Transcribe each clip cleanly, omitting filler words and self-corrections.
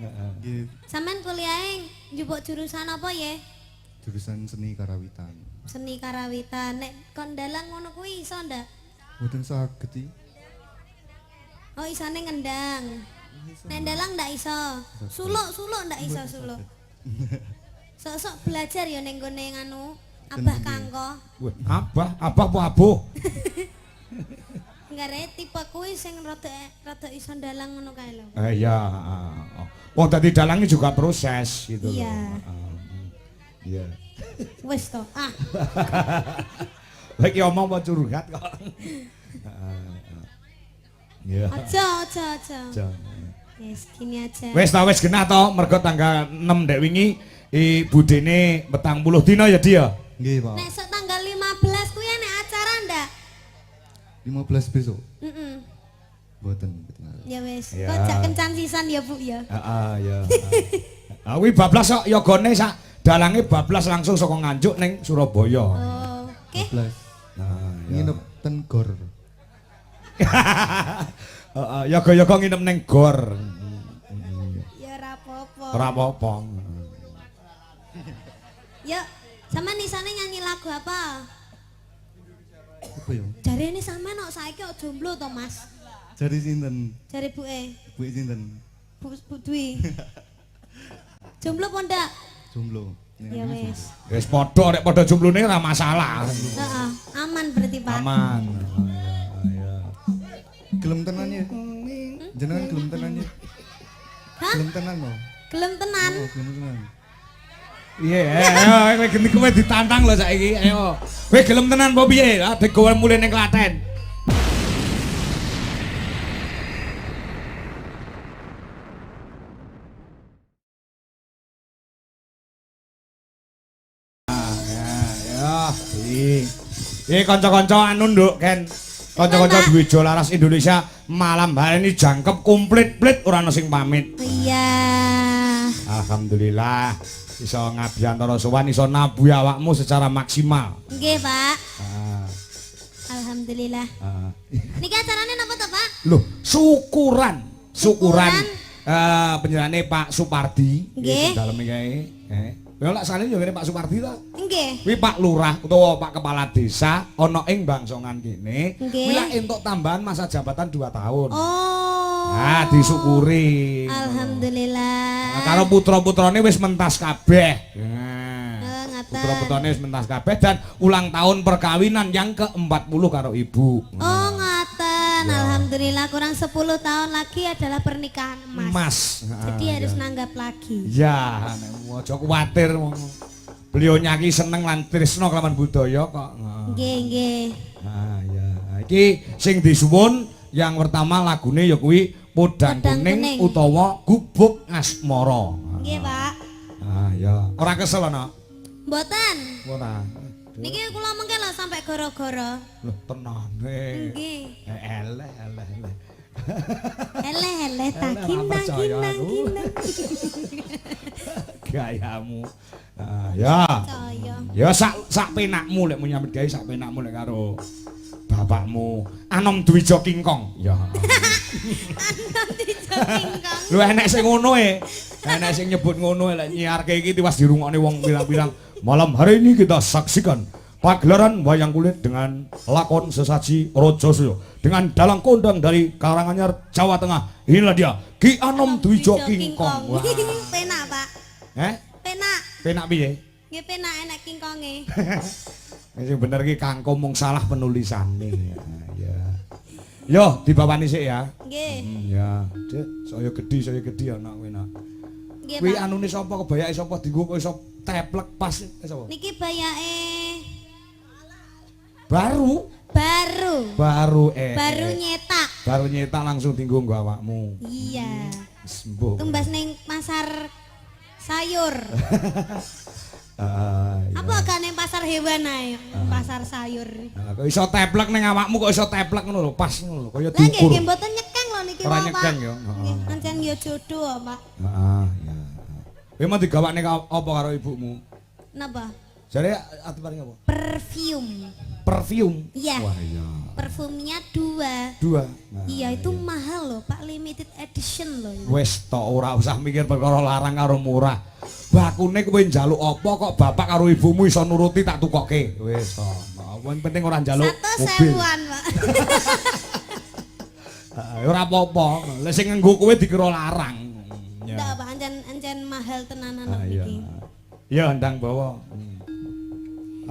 Nggih. Sampean kuliahe njupuk jurusan apa ya? Jurusan seni karawitan. Seni karawitan. Nek kon dalang ngono kuwi iso ndak? Mboten saged iki. Oh isane ngendang. Nek dalang ndak iso. Suluk ndak iso suluk. Sok-sok belajar ya ning gone nganu Abah Kangko. Abah apa abuh? Nggare tipe kuwi sing rada iso dalang ngono kae lho. Iya, wong dadi dalange juga proses gitu Iya. Iya. Wis to. Ah. Lagi omong mau curhat kok. Iya. Aja. Yes, gini aja. Wis genah to, mergo tanggal 6 dek wingi budene 40 dina ya dia. Nggih, Pak. Nek sak tanggal 15 kuwi nek acara ndak? 15 besok. Heeh. Mboten. Ya wis. Ya. Kok jak kencan sisan ya, Bu ya. Heeh, ya. Ah kuwi bablas kok yogane sak dalange bablas langsung saka Nganjuk ning Surabaya. Oh, oke. 12. Nah, Nginep ten gor. Heeh, yoga-yoga nginep ning gor. Ya ora apa-apa. Ora apa-apa. Yuk, sampean isane nyanyi lagu apa? Apa ya? Jarene sampean kok saiki kok jomblo to, Mas? Jari sinten? Jare buke, Bu sinten? Bu Dwi. Jomblo apa ndak? Jomblo. Ya wis. Wis padha nek padha jomblone ora masalah. Heeh, aman berarti, Pak. Aman. Ya. Gelem tenan ya? Jenengan gelem tenan ya? Hah? Gelem tenan no? Gelem tenan? Oh, gelem tenan. Iya, ayo geni kowe ditantang lho saiki. Ayo. Kowe gelem tenan apa piye? Adek kowe mulih ning Klaten. Kanca-kanca anu nduk Ken. Kanca-kanca Dwijo Laras Indonesia malam hari ini jangkep komplit-plit ora ono sing pamit. Iya. Alhamdulillah iso ngabdi antara sowan iso nabuh awakmu secara maksimal. Nggih, Pak. Ah, Alhamdulillah. ah. Niki acarane napa to, Pak? Loh, syukuran. Syukuran. Penyerane Pak Supardi. Nggih. Daleme kae. Ya lak salin yo ngene Pak Supardi to. Nggih. Kuwi Pak Lurah utawa Pak Kepala Desa ana ing Bangsongan kene. Nggih. Kuwi lak entuk tambahan masa jabatan 2 tahun. Oh. Nah, disyukuri. Alhamdulillah. Nah, karo putra-putrane wis mentas kabeh. Nah, Oh, ngaten. putra-putrane wis mentas kabeh dan ulang tahun perkawinan yang ke-40 karo ibu. Oh, ngaten. Alhamdulillah kurang 10 tahun lagi adalah pernikahan Mas. Mas. Jadi harus nanggap lagi. Ya, aja kuwatir. Beliau nyaki seneng lan tresno kelawan budaya kok. Nggih, nggih. Nah, ya. Iki sing disuwun yang pertama lagune ya kuwi Podang Podang Kuning Kuning. utawa Gubuk Asmara. Nggih, Pak. Ah, ya. Ora kesel ana. Mboten. Ora. Niki kula mengke lho sampai gara-gara. Loh, tenane. Nggih. Eleh. Eleh tak Eleh, kinang ora percaya kinang aku. kinang. Gayamu. Ah, ya. Percaya. Ya sak penakmu lek menyambut gawe sak penakmu lek karo bapakmu Anom Dwijo Kingkong. Ya. Nanti jengkang. Lu enek sing ngono e. Enek sing nyebut ngono lek nyiarke iki tiwas dirungokne wong bilang-bilang. Malam hari ini kita saksikan pagelaran wayang kulit dengan lakon sesaji Rajasaya dengan dalang kondang dari Karanganyar, Jawa Tengah. Inilah dia Ki Anom Dwijo Kingkong. Wah. Penak, Pak. Penak. Penak piye? Nggih penak enak kingkonge. Sing bener iki kangko mung salah penulisane. Ya. Yo dibawani sik ya. Nggih. Ya. Dek, saya gedhi ana kowe nak. Nggih, Kuwi Pak. anune sapa kebayake sapa dienggo kok iso teplek pas sapa? Niki bayake Baru baru eh. nyetak. Baru nyetak langsung dienggo nggo awakmu. Iya. Sembuh. Tumbas ning pasar sayur. Iya. Apa kan ning pasar hewan ae, pasar sayur. Nah, kok iso teplek ning awakmu kok iso teplek ngono lho, pas ngono lho, kaya Lah nggih diukur. nggih mboten nyekeng lho niki Ora Pak. nyekeng ya. Nggih, pancen ya jodoh, Pak. Heeh, ya. Kowe mau digawakne apa karo ibumu? Napa? Jare ati paring apa? Perfume. Perfume. Iya. Wah iya. Parfumnya 2. 2. Iya itu mahal loh Pak, limited edition loh. Wis tok ora usah mikir perkara larang karo murah. Bakune kowe njaluk apa kok bapak karo ibumu iso nuruti tak tukokke. Wis tok. Yang penting ora njaluk mobil. 1.000-an Pak. Ora apa-apa. Lek sing nganggo kowe dikira larang. Ndak Pak, ancen mahal tenanan Iya. iki. Ya ndang bawa.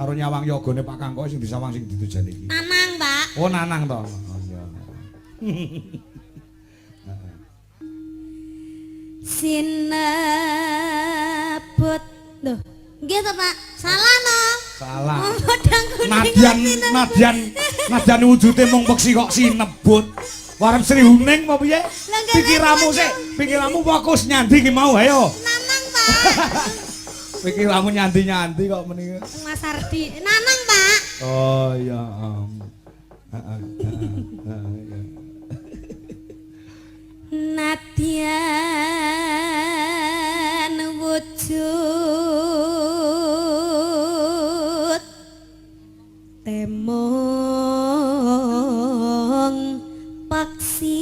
Karo nyawang yogane Pak Kangko sing disawang sing ditujani iki. Nanang Pak. Oh nanang to. Oh iya. Sinebut. Loh, nggih to Pak. Salah no. Salah. Oh, podang kuning. Nadyan wujude mung peksi kok sinebut. Warem Sri Huning apa piye? Pikiramu sik, pikiramu fokus nyandi ki mau ayo. Nanang Pak. Pikiramu nyandi-nyandi kok meniki. Mas Ardi. Nanang Pak. Oh iya. Nadyan wujud temong paksi.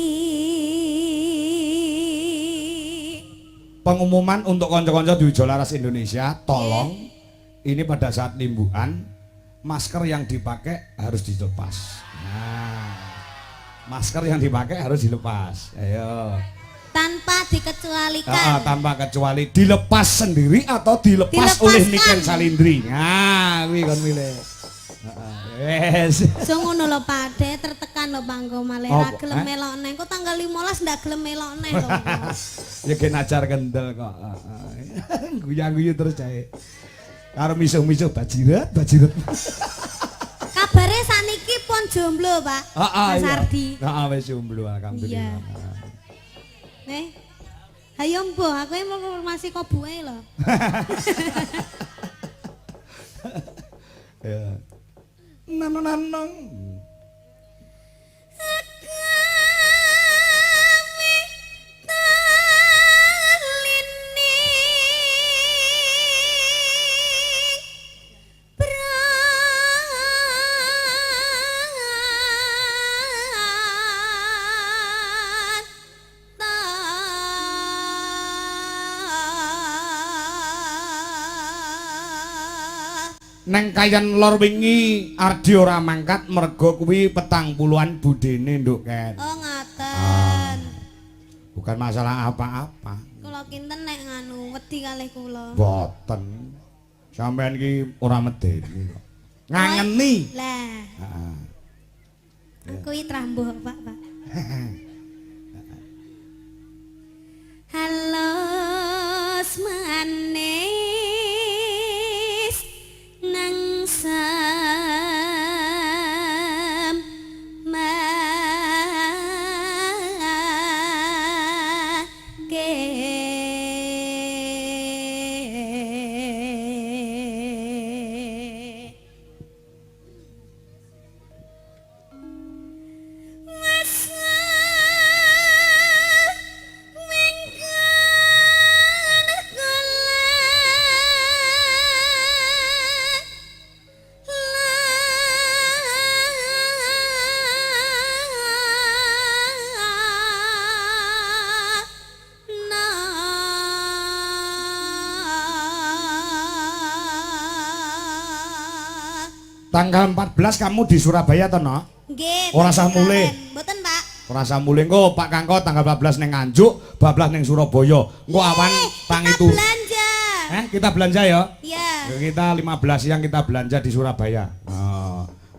Pengumuman untuk konco-konco di Wijolaras Indonesia, tolong ini pada saat limbuan masker yang dipakai harus dilepas. Nah, masker yang dipakai harus dilepas. Ayo. Tanpa dikecualikan. Tanpa kecuali dilepas sendiri atau dilepas oleh Niken Salindri. Nah, kuwi kon milih. Wes. So ngono lho Pak, De tertekan lho Bangko malih ra gelem melok neh. Kok tanggal 15 ndak gelem melok neh lho. Ya gen ajar kendel kok. Guyang-guyu terus jae. Karo misuh-misuh bajirat. Kabare saniki pun jomblo, Pak. Mas Ardi. Heeh, wis jomblo alhamdulillah. Nih. Hayo Mbah, aku mau informasi kok buke lho. Ya. Nanong. Neng kayan lor wingi Ardi ora mangkat mergo kuwi 40-an budene nduk Ken. Oh ngaten. Bukan masalah apa-apa. Kula kinten nek nganu wedi kalih kula. Boten. Sampeyan iki ora medeni kok. Ngangeni. Lah. Heeh. Aku iki trambuh Pak. Halo manis nang Tanggal 14 kamu di Surabaya toh, no? Nggih. Ora usah mulih. Mboten, Pak. Ora usah mulih engko Pak Kangko tanggal 14 ning Nganjuk, 12 ning Surabaya. Engko awan tang itu. Belanja. Kita belanja ya? Iya. Kita 15 siang kita belanja di Surabaya.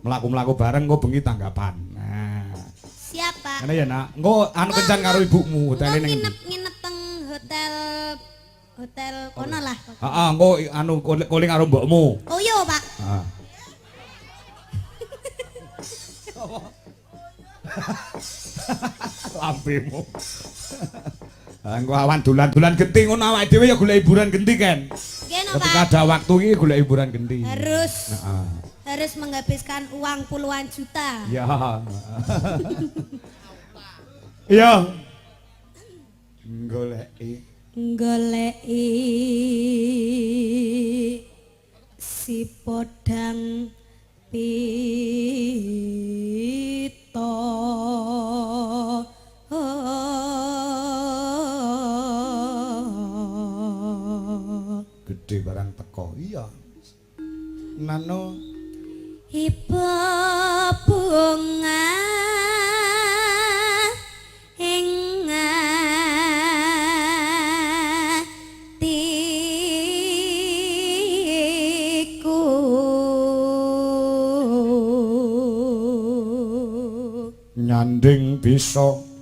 Melaku-melaku bareng engko bengi tanggapan. Nah. Siap, Pak. Ngene ya, Nak. Engko anu kencan karo ibumu hotel ning. Nginep teng hotel kono lah. Heeh, engko anu koling karo mbokmu. Oh iya, Pak. Heeh. Lampemu. Engko awan dolan-dolan genti ngono awake dhewe ya golek hiburan genti kan. Nggih no, Ketika Pak. ada waktu iki golek hiburan genti. Harus. Heeh. Harus menghabiskan uang puluhan juta. Ya. Iya. Goleki si podang pi gede barang teko. Iya. Nano ibu bunga ing atiku nyanding bisa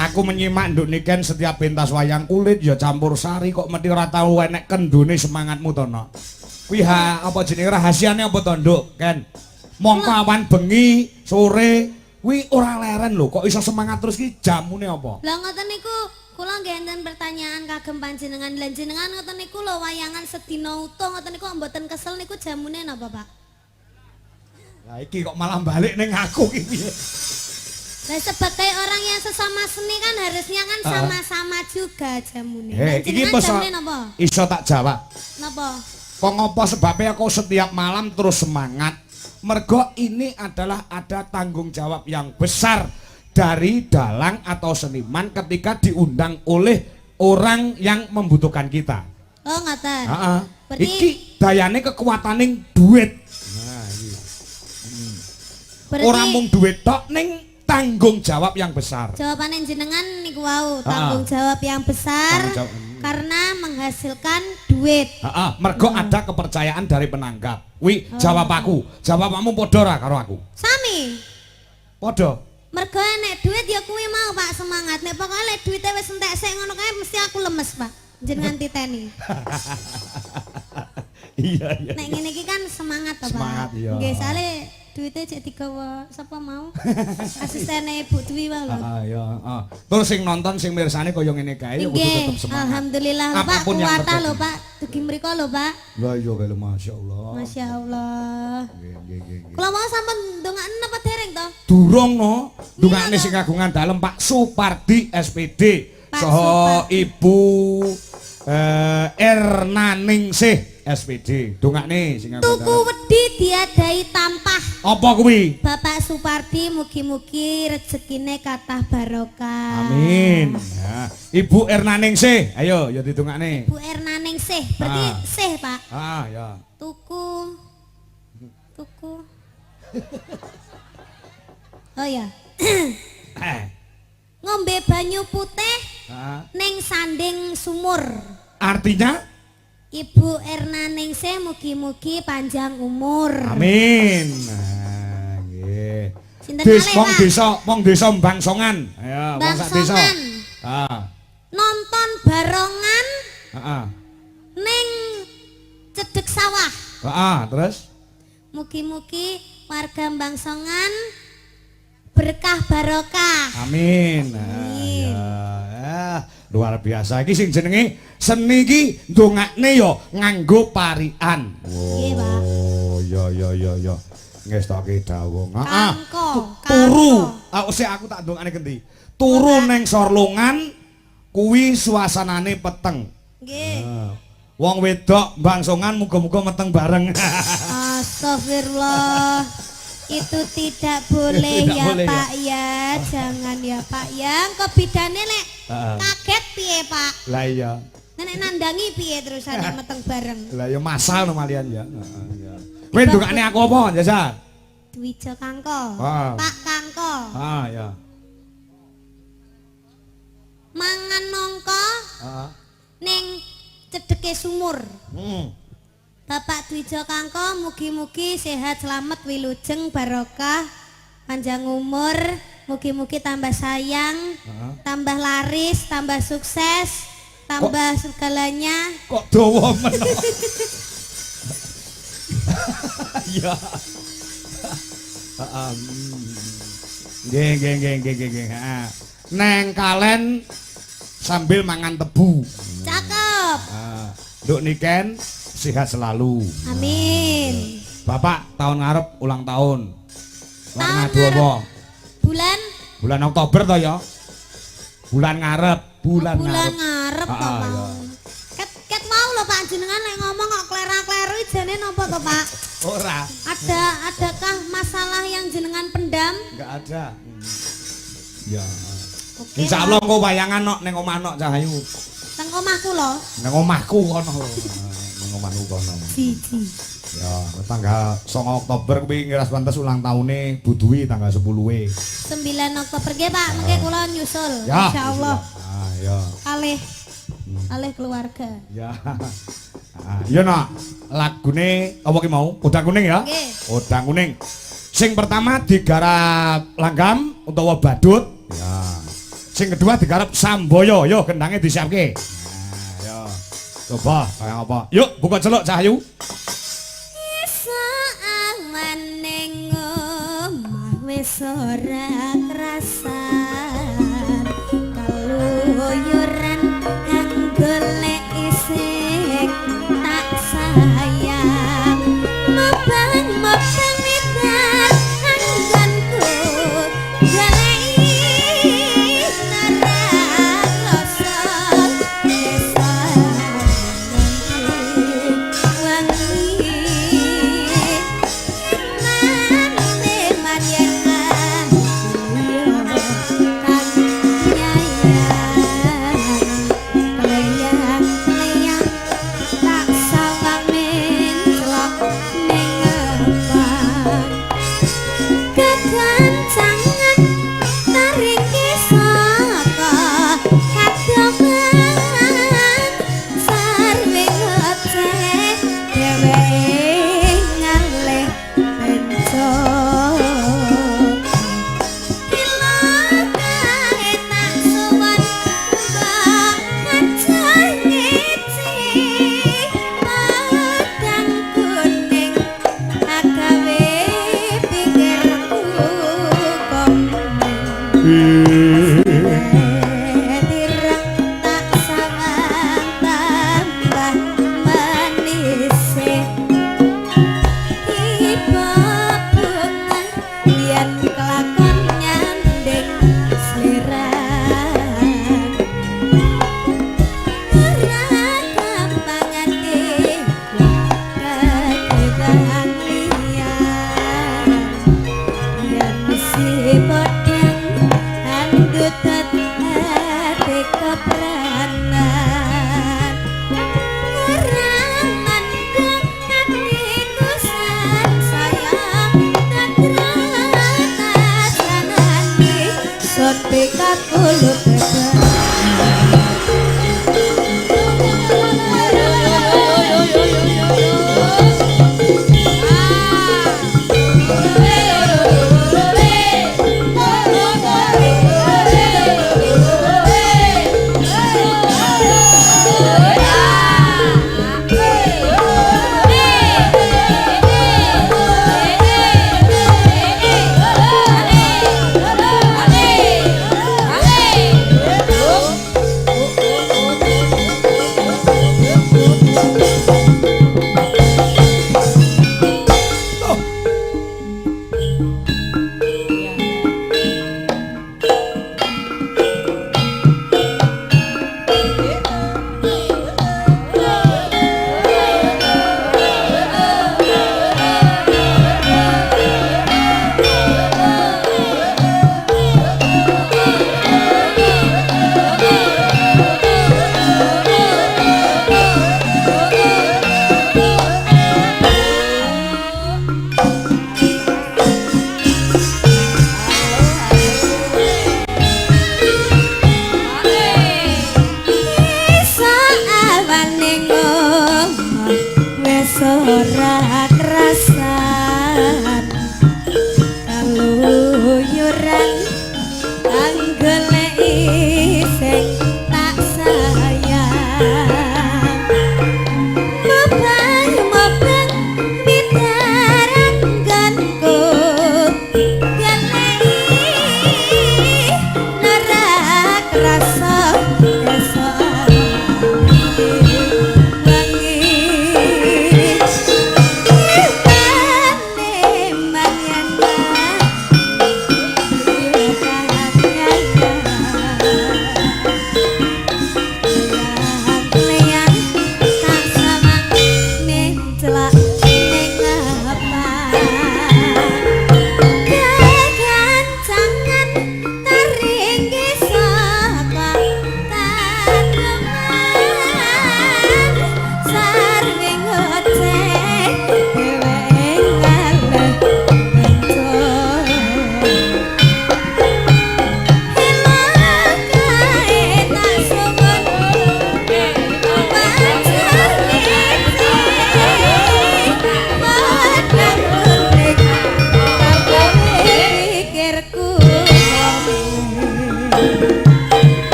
aku menyimak nduk niken setiap pentas wayang kulit ya campur sari kok mesti ora tau enek kendune semangatmu to no. Kuwi apa jenenge rahasiane apa to nduk Ken? Mongko awan bengi sore kuwi ora leren lho kok iso semangat terus ki jamune apa? Lah ngoten niku kula nggih enten pertanyaan kagem panjenengan lan jenengan ngoten niku lho wayangan sedina utuh ngoten niku mboten kesel niku jamune napa Pak? Lah iki kok malah balik ning aku ki piye? Nah, sebagai orang yang sesama seni kan harusnya kan sama-sama juga jamune. Iki jamune napa? Iso tak jawab. Napa? Kok ngopo sebabnya aku setiap malam terus semangat? Mergo ini adalah ada tanggung jawab yang besar dari dalang atau seniman ketika diundang oleh orang yang membutuhkan kita. Oh, ngoten. Heeh. Berarti Iki dayane kekuataning duit. Nah, iki. Ora mung duit tok ning tanggung jawab yang besar. Jawabannya jenengan niku wau, tanggung jawab yang besar karena menghasilkan duit. Mergo ada kepercayaan dari penanggap. Wi, jawab aku. Jawabmu padha ora karo aku? Sami. Padha. Mergo nek duit ya kuwi mau Pak semangat. Nek pokoke lek duite wis entek sik ngono kae mesti aku lemes, Pak. Jenengan titeni. Iya, iya. Nek ngene iki kan semangat to, Pak. Semangat iya. Nggih, sale duitnya cek digawa sapa mau asistene Ibu Dwi wae lho. Ya, terus sing nonton sing mirsani kaya ngene kae ya kudu tetep semangat. Alhamdulillah Pak, kuwata lho Pak. Dugi mriko lho Pak. Lah iya kae masyaallah. Masyaallah. Nggih. Kula mau sampun ndongaken napa dereng to? Durung no. Ndongakne sing kagungan dalem Pak Supardi SPD saha Ibu Ernaningsih SPD. Dongakne sing kagungan. Tuku wedi diadai tampah. Apa kuwi? Bapak Supardi mugi-mugi rezekine kathah barokah. Amin. Ya. Ibu Ernaningsih, ayo ya didongakne. Ibu Ernaningsih, berarti sih Pak. Ya. Tuku. Oh ya. Ngombe banyu putih ning sanding sumur. Artinya Ibu Ernaningsih mugi-mugi panjang umur. amin. Nah, nggih. Sinten Wong desa Bangsongan. Ya, wong sak desa. Nonton barongan Heeh. ning cedhek sawah. Terus Mugi-mugi warga Bangsongan berkah barokah. amin. Amin. Luar biasa iki sing jenenge seni iki ndongakne ya nganggo parian. Nggih, Pak. Oh, ya. Ngestoke dawuh. Turu. Aku tak ndongakne kendi. Turu ning Sorlongan kuwi suasanane peteng. Nggih. Wong wedok Bangsongan muga-muga meteng bareng. Astagfirullah. Itu tidak boleh Tidak ya boleh, Pak ya. Jangan ya Pak ya. Engko bidane nek kaget piye Pak? Lah iya. Nek nandangi piye terusane meteng bareng. Lah ya masal no malian ya. Kowe ndongakne aku apa, Jasa? Dwija Kangko. Pak Kangko. Ya. Mangan nongko ning cedheke sumur. Bapak Dwija Kangko mugi-mugi sehat selamat wilujeng barokah panjang umur, mugi-mugi tambah sayang, tambah laris, tambah sukses, tambah segalanya. Kok dawa men. Ya. Nggih. Neng kalen sambil mangan tebu. Cakep. Nduk niken sehat selalu. Amin. Bapak tahun ngarep ulang tahun. Lah Tahun ngadu apa? Bulan Bulan Oktober toh ya? Bulan ngarep, bulan bulan ngarep. ngarep kok Ah, mau. Ket mau lho Pak jenengan nek ngomong kok klera-kleru jane napa to Pak? Ora, Adakah masalah yang jenengan pendam? enggak ada. Ya. Oke. Insya Allah engko wayangan nok ning omah nok Cahayu. Teng omahku lho. Nang omahku kono lho. Nang omahku kono. Siji. Ya, tanggal 9 Oktober kuwi ngiras pantes ulang taune Budui tanggal 10-e. 9 Oktober nggih Pak, mengke kula nyusul Ya. insyaallah. Ah, ya. Kalih keluarga. Ya. Ah, iya nak, lagune apa ki mau? Udang kuning ya? Nggih. Udang kuning. Sing pertama digarap Langgam utawa Badut. Ya. Sing kedua digarap Samboyo. Yo gendangnya disiapke. Nah, ya. Coba kayak apa? Yuk, buka celok Cahayu. Iso awan ning omah wis ora krasan kaluyuran kang golek isih tak sayang mobang midar anggonku goleki narak rasa desa wangi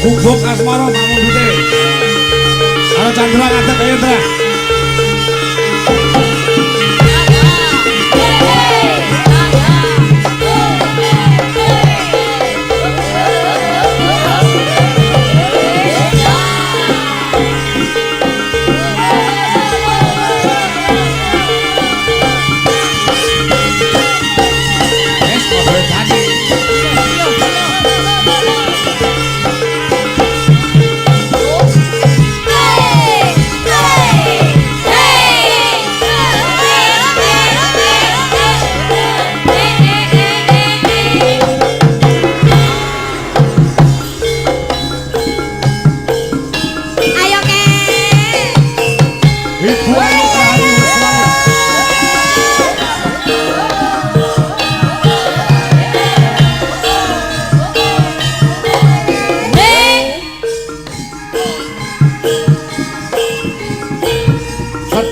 Gubuk asmara bangun dute. Karo Chandra ngadeg kaya Ndra.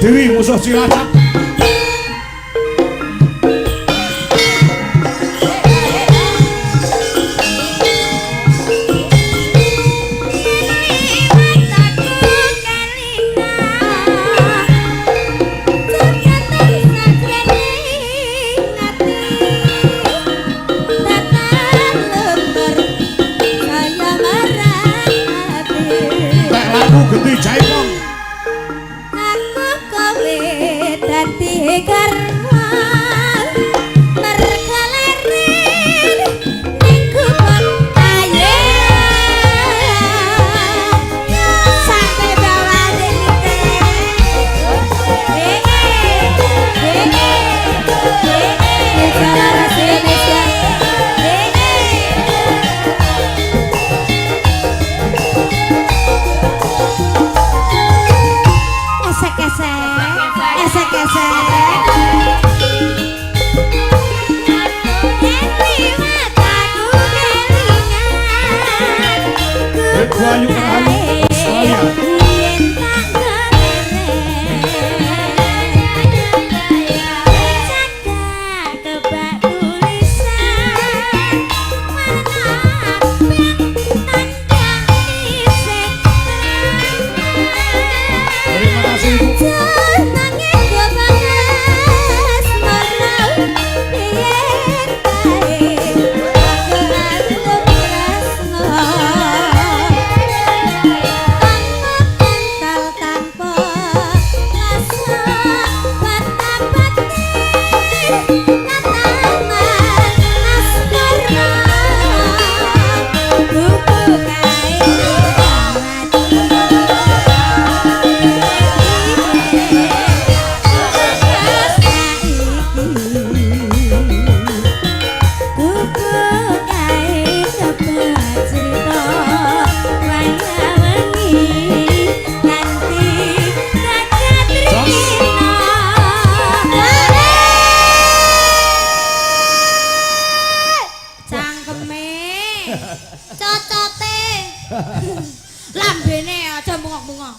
Dewi musuh Cilacap. Lagu Genti Jaipong. Bayu Rahayu Australia. Terima kasih Ibu. Lambene aja bengok-bengok.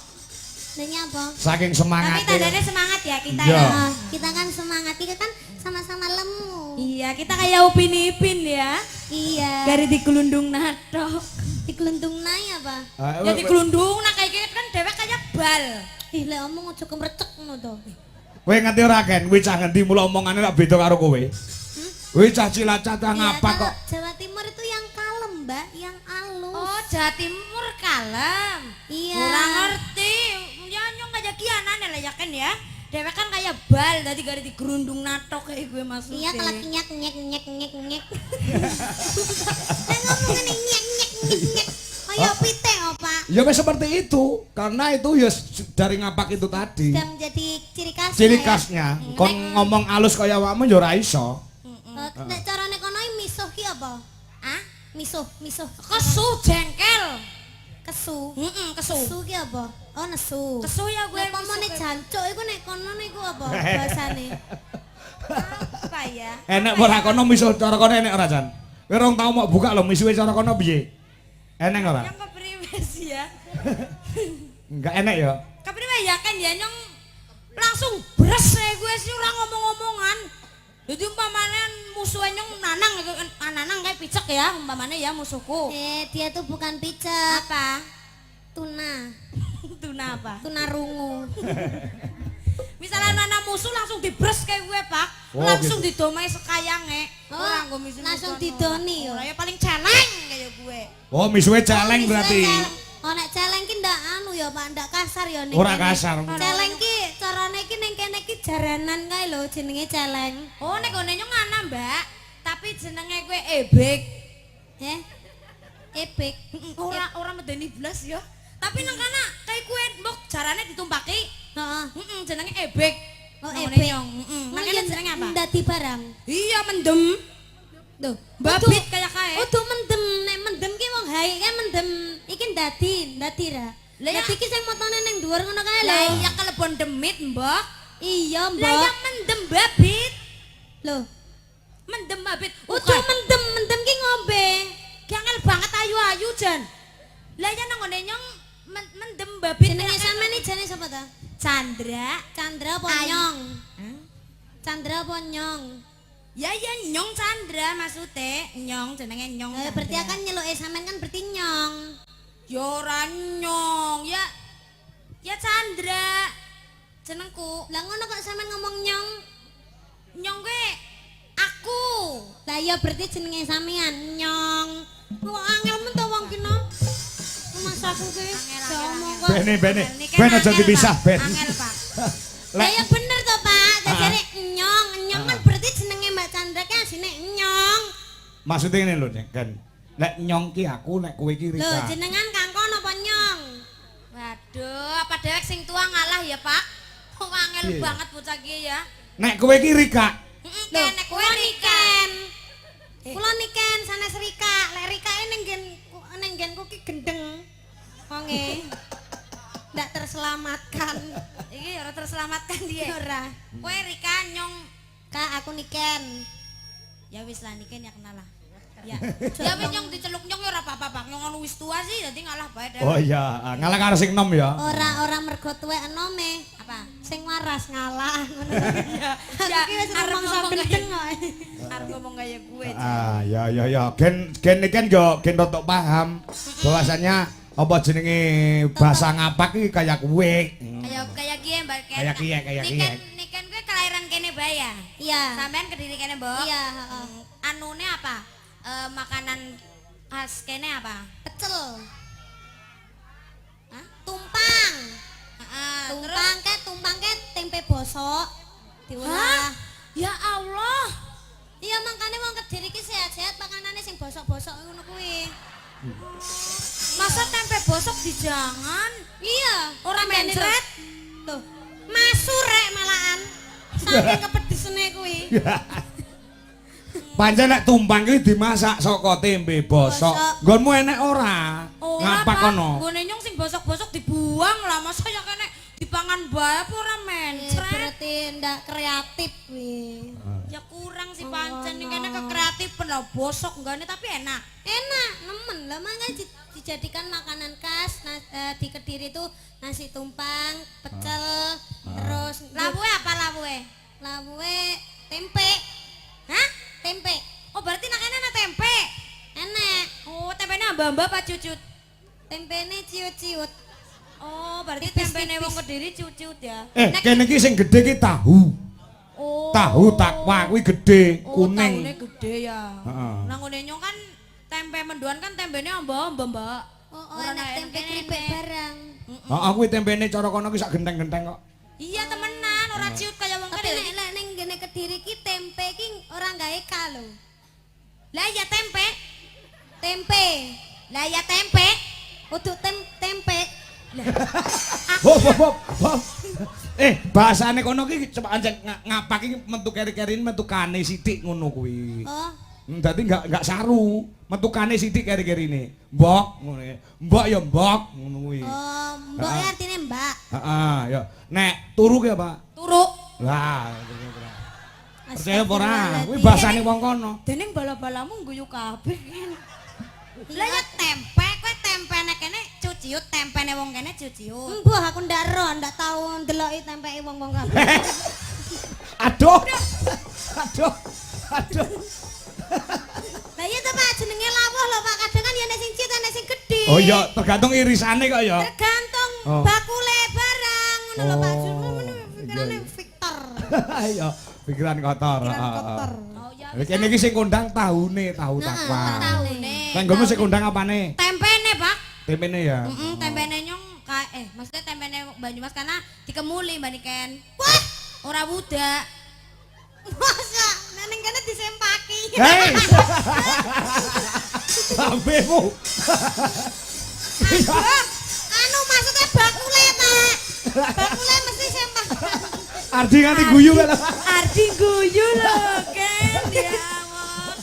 Nanya apa? Saking semangat. Tapi tandanya semangat ya kita ya. ya. Kita kan semangat, kita kan sama-sama lemu. Iya, kita kayak Upin Ipin ya. Iya. Dari digelundung natok. Digelundung naya apa? Ya digelundung nah kayak gini kan dewek kayak bal. Ih, lek omong aja kemrecek ngono to. Kowe ngerti ora Ken? Kowe cah ngendi mula omongane rak beda karo kowe. Kowe cah Cilacap Iya, ngapa kalau kok? Jawa Timur itu yang kalem, Mbak, yang halus. Oh, Jawa Timur kalem. Iya. Kurang ngerti. Ya nyong kayak kianane lah ya kan ya. Dewek kan kayak bal tadi gak ada digerundung natok kayak gue maksudnya. Iya, kalau nyek nyek nyek nyek nyek. Saya ngomongin nyek nyek nyek nyek. Kayak pite, Pak. Ya wis seperti itu. Karena itu ya dari ngapak itu tadi. Sudah menjadi ciri khasnya. Ciri ya? khasnya. Kon ngomong alus kaya awakmu ya ora iso. Nek carane kono misuh ki apa? Ah? Misuh, misuh. Kesu jengkel. Kesu. Kesu. Kesu ki apa? Oh, nesu. Kesu ya gue. Nek pamane jancuk iku nek kono niku apa bahasane? Apa ya? Enek ora kono misuh cara kono enek ora Jan? Kowe rong tau mau buka lho misuhe cara kono piye? Enek ora? Yang kepriwes ya. Enggak enek ya. Kepriwes ya kan ya nyong langsung bres gue sih orang ngomong-ngomongan. Jadi umpamanya musuhnya nyong nanang kayak picek ya umpamanya ya musuhku. Dia tuh bukan picek. Apa? Tuna. Tuna apa? Tuna rungu. Misalnya nana musuh langsung dibres kayak gue pak, Oh, langsung gitu. didomai sekayange. Oh, gue misuh langsung didoni yo. Ya paling celeng kayak gue. Oh, misuwe celeng berarti. Oh nek celeng ki ndak anu ya Pak, ndak kasar ya ning. Ora kene. kasar. Celeng ki carane ki ning kene ki jaranan kae lho jenenge celeng. Oh nek gone nyong ana mbak, tapi jenenge gue ebek. Ebek. Ora medeni blas ya. Tapi nang kana kayak kue mbok jarane ditumpaki. Heeh. Jenenge ebek. Oh Nang ebek. nyong. Nang kene jenenge apa? Ndadi barang. Iya mendem. Tuh, Babit kayak kae. Udah mendem, nek mendem ki wong hae kan mendem. Iki ndadi ra. Lah ya- Ndadi ki sing motone ning dhuwur ngono kae lho. Lah iya kelebon demit, Mbok. Iya, Lah ya Mbok. mendem babit. Lho, Mendem babit. udah mendem ki ngombe. Kiangel banget ayu-ayu jan. Lah ya nang ngene nyong mendem babit. Jenenge sampean iki jane sapa ta? Chandra. Chandra apa Ayu. Nyong? Chandra apa Nyong? Ya nyong Chandra maksudnya. Nyong jenenge nyong. Berarti akan nyeluke sampean kan berarti Nyong. Ya ora nyong. Ya Chandra. Jenengku. Lah ngono kok sampean ngomong Nyong? Nyong gue aku. Lah ya berarti jenenge sampean Nyong. Kok angel men to wong kino? Mas aku ki ngomong kok. Bene. Ini kan Ben aja angel, dipisah, Pak. Ben. Angel, Pak. Lah ya bener to, Pak. Jadi Nyong, Nyong kan berarti jenenge Mbak Chandra ki asine Nyong. Maksudnya ini lho, kan. Nek nyong ki aku, nek kowe ki Lho, Rika. jenengan Kangkon apa Nyong? Waduh, apa dewek sing tua ngalah ya, Pak? Kok angel Iya. banget bocah ki ya. Nek kowe ki Rika. Lho, Nek kowe kula Rika. niken. Kula niken sanes Rika. Lek Rika ning nggenku ki gendeng. Wonge. Ndak terselamatkan. Iki ora terselamatkan dia. Ora. Kowe Rika nyong. Kak aku niken. Ya wis lah niken ya kenal lah. Ya. Ya wis nyong diceluk nyong ya ora apa-apa, Pak. Nyong anu wis tua sih dadi ngalah bae deh. Oh iya, ngalah karo sing nom ya. Ora mergo tuwek enome. Apa? Sing waras ngalah ngono. Ya, Aku ki wis arep ngomong ngomong gendeng kok. Arep ngomong kayak gue. Ya. Gen iki kan yo gen rotok paham. Bahwasanya apa jenenge bahasa ngapak iki kayak kowe. Kayak kie Mbak Ken. Kayak kie. Niken gue kelahiran kene bae ya. Iya. Sampean kediri kene, Mbok. Iya, heeh. Anune apa? Makanan khas kene apa? Pecel. Hah? Tumpang. Tumpang ke tempe bosok diolah. Ya Allah. Iya makane wong Kediri ki sehat-sehat makanane sing bosok-bosok ngono kuwi. Masa tempe bosok dijangan? Iya, Ora tempene lho. mencret. Tuh, masuk rek malahan. Saking kepedesene kuwi. Pancen nek tumpang ki dimasak saka tempe bosok. Bosok. Nggonmu enek ora? Ngapak kono. Gone nyong sing bosok-bosok dibuang lah. Masa ya kene dipangan bae apa ora mencret? Berarti ndak kreatif kuwi. Ya kurang sih pancen iki kene kekreatifan lah bosok enggakne tapi enak. Enak, nemen lah makanya dijadikan makanan khas di Kediri itu nasi tumpang, pecel, terus Labuhe apa labuhe? labuhe tempe. Hah? Tempe. Oh berarti nak kene ana tempe. Enak. Oh tempene amba-amba apa cucut? Tempene ciut-ciut. Oh berarti Tipis-tipis. tempene wong Kediri cucut ya. Kene iki sing gedhe ki tahu. Oh. Tahu takwa kuwi gedhe, Oh, kuning. tahune gede ya. Heeh. Nah ngene nyong kan tempe mendoan kan tempene amba-amba, Mbak. Oh, Ora enak enak tempe kene. keripik barang. Heeh, kuwi tempene cara kono ki sak genteng-genteng kok. Iya temenan, ora ciut kaya wong Tapi Kediri. nek ning gene Kediri ki tempe ki ora gawe kalo. Lah ya tempe. Tempe. Lah ya tempe. Uduk tempe. Hop. Bahasane kono ki coba anjek ngapak iki metu keri-kerin metukane sithik ngono kuwi. Oh, Dadi enggak saru, metukane sithik keri-kerine. Mbok ngono ya. Mbok ya mbok ngono kuwi. oh, mbok ya artine mbak. Heeh, ya. Nek turu ki apa? Turu. Lah, percaya apa ora? Kuwi bahasane wong kono. Dening bala-balamu guyu kabeh kan. Lah ya tempe, kowe tempene kene cuciut, tempene wong kene cuciut. Mbah aku ndak ro, ndak tau ndeloki tempeke wong-wong kabeh. Aduh. Aduh. Aduh. Lah iya to Pak jenenge lawuh lho Pak, kadang kan ya nek sing cilik nek sing gedhe. Oh iya, tergantung irisane kok ya. Tergantung Oh. bakule barang ngono lho Pak. Oh, Pikirane iya. Victor. Iya, pikiran kotor. Pikiran kotor. Oh ya. Lah kene iki sing kondang tahune, tahu takwa. Taune. Lah nggonmu sing kondang apane? Tempene, Pak. Tempene ya. Tempene nyong maksudnya tempene Banyumas karena dikemuli Mbak Niken. Wah, ora budak. Masa nek kene disempaki. Hei. Lambemu. Anu maksudnya bakule Pak. Bakule mesti sempak. Ardi nganti guyu kan. Ardi guyu lho, kan. Ya Allah.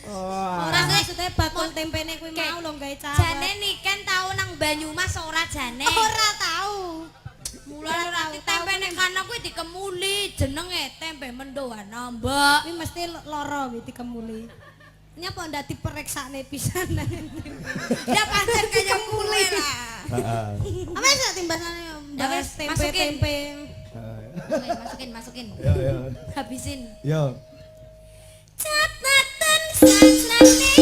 Oh. Ora maksudnya bakul tempene kuwi mau lho gawe cawet. Jane Niken tau nang Banyumas ora jane. Ora tahu. Mulane nanti tempene kana kuwi dikemuli jenenge tempe mendoana, Mbak. Kuwi mesti lara kuwi dikemuli. Nyapa ndak dipereksane pisan. Ya pancen kaya kule lah. Heeh. Apa sih timbasane Ya wis, tempe-tempe. Masukin. Ya ya. Habisin. Ya. Catatan sastrane.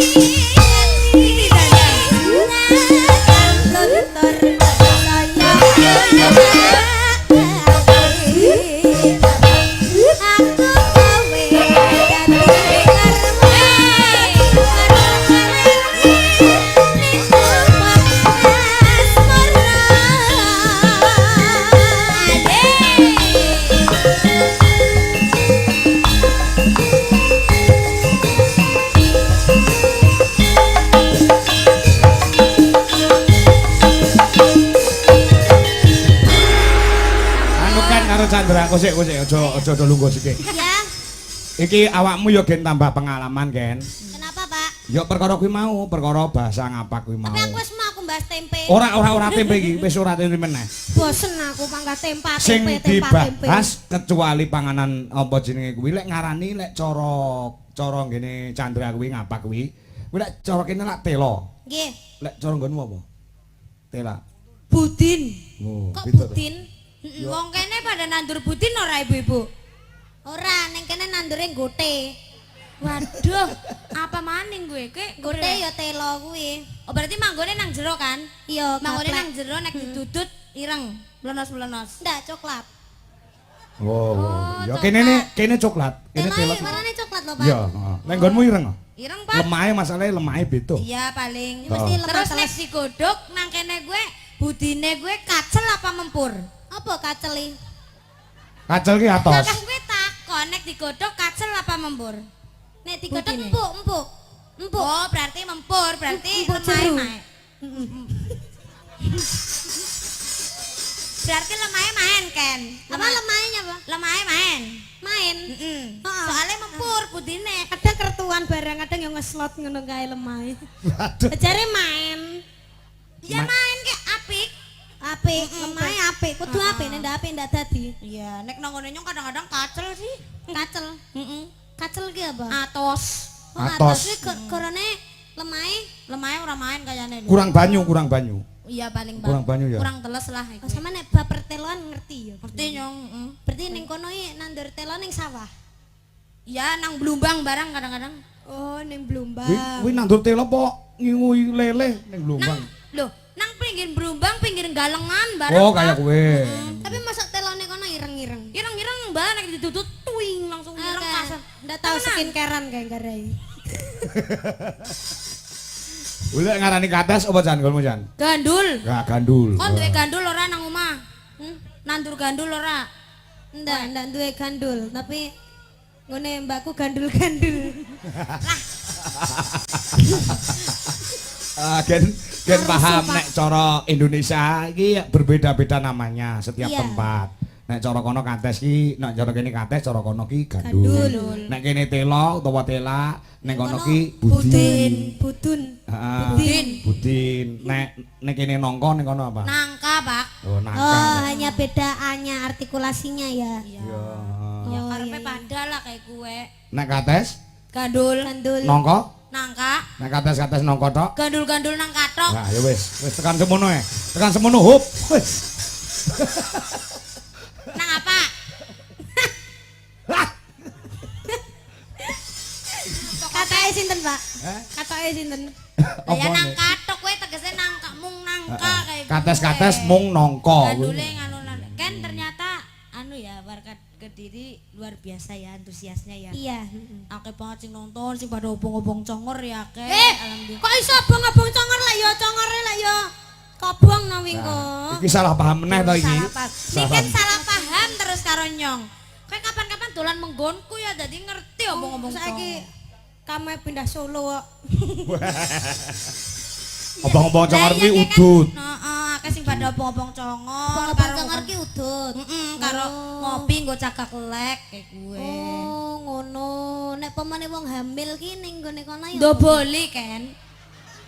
Chandra, kosek aja lungguh sithik. Ya. Iki awakmu ya gen tambah pengalaman, Ken. Kenapa, Pak? Ya perkara kuwi mau, perkara bahasa ngapak kuwi mau. Tapi aku wis mau aku bahas tempe. Ora tempe iki, wis ora tempe meneh. Bosen aku panggah tempa Sing tempe tempa tempe. dibahas kecuali panganan apa jenenge kuwi lek ngarani lek cara ngene Chandra kuwi ngapak kuwi. Kuwi lek cara kene lak telo. Nggih. Lek cara nggonmu apa? Tela. Budin. Oh, Kok pinter. budin? Wong kene pada nandur budin ora ibu-ibu? Ora, ning kene nandure gote. Waduh, apa maning gue? Gote ya telo kuwi. Oh berarti manggone nang jero kan? Iya, Manggone gaplek. nang jero nek didudut ireng, melenos-melenos. Ndak coklat. Oh, ya kene coklat. Kene telo. Warnane coklat lho, Pak. Iya, heeh. Nek nggonmu ireng. Ireng, Pak. Lemahe masalahe lemahe beda. Iya paling. Mesti lemah Terus nek teles. digodhog nang kene gue budine gue kacel apa mempur? Apa kaceli? Kacel ki atos. Kakak gue takon nek digodhog kacel apa mempur? Nek digodhog Budine. empuk. Oh, berarti mempur, berarti Empuk lemah jeru. main. Berarti lemah main kan? Apa lemahnya, Pak? Lemah main. Main. Heeh. Heeh. Soalnya mempur budine. Kadang kertuan barang, kadang yang ngeslot ngono kae lemah. Waduh. Jare main. Ya main ke apik. Apik, lemahe apik. Kudu apik nek ndak apik ndak dadi. Iya, nek nang ngene nyong kadang-kadang kacel sih. Kacel. Heeh. Kacel ki apa? Atos. Oh, Atos. kuwi gorone lemahe. Lemahnya ora main kayaknya. Kurang banyu. Iya paling Kurang banyu ya? Kurang teles lah Oh, iku. sama nek bab perteloan ngerti ya. Ngerti nyong. Berarti ning kono iki nandur telo ning sawah. Ya nang Blumbang barang kadang-kadang. Oh, ning Blumbang. Kuwi nandur telo apa ngingui lele ning Blumbang. Loh, nang pinggir Blumbang, pinggir Galengan barang. Oh, Pak. kayak kowe. Tapi masuk telone kono ireng-ireng. Ireng-ireng barang nek ditutut tuing langsung ireng kasar. Ndak tahu Temenan. skincarean kayak garai. Ulah ngarani kates apa jan golmu jan? Gandul. Gak gandul. Kon duwe gandul ora nang omah? Nandur gandul ora? Ndak duwe gandul, tapi ngene mbakku gandul-gandul. Gen paham nek cara Indonesia iki berbeda-beda namanya setiap Iya. tempat. Nek cara kono kates ki, nek cara kene kates, cara kono ki gandul. Gandul. Nek kene telo utawa tela, nek kono ki budin. Budun. Heeh. Budin. Budin. Nek kene nongko ning kono apa? Nangka, Pak. Oh, nangka. Oh, hanya beda A-nya artikulasinya ya. Iya. Ya. Ya Oh, karepe iya, iya. pada lah kayak gue. Nek kates Gandul, Gandul. nongko? nangka, Nek kates nongko tok. gandul-gandul nang katok. Nah, ya wis tekan semono ya. Tekan semono hop. Wis. Nang apa? Pak? Katoke sinten? Lah ya Apa nang nih? katok kowe tegese nangka mung nangka kayak Kates-kates mung nongko. Gandule nganu kan ternyata anu ya warga Kediri luar biasa ya antusiasnya ya. Iya. Akeh banget sing nonton sing pada obong-obong congor ya akeh. Alhamdulillah. Kok iso abang-abang congor lek ya congore lek ya kobong nang wing kok. Iki salah paham meneh to iki. Salah paham. Ning kan salah paham terus karo nyong. Kowe kapan-kapan dolan menggonku ya dadi ngerti obong-obong Saiki kame pindah Solo kok. Obong-obong congor Lah, kuwi iya, kan? udut. Heeh, akeh sing pada obong-obong congor. Abang congor ki udut. Karo ngopi nggo cagak lek kayak gue. Oh, ngono. Nek pemane wong hamil ki ning gone kono ya. Doboli kan.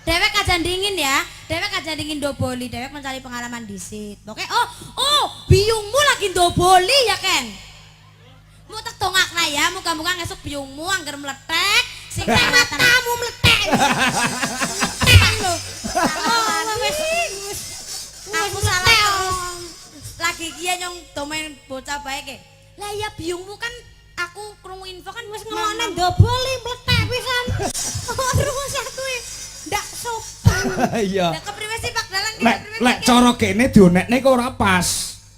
Dewek aja dingin ya. Dewek aja dingin doboli. Dewek mencari pengalaman disit. Oke. Oh, biungmu lagi doboli ya Ken. Mu tak tongak lah ya. Muka-muka ngesuk biungmu anggar meletek. Sing matamu meletek. Meletek lho. Aku salah. Lagi kia nyong domain bocah baik ya. Lah ya biungmu kan aku krungu info kan wis Ngelone doboli mletek pisan. Terus aku ndak sopan. Iya. Lah kepriwe sih Pak Dalang Lek cara kene dionekne kok ora pas.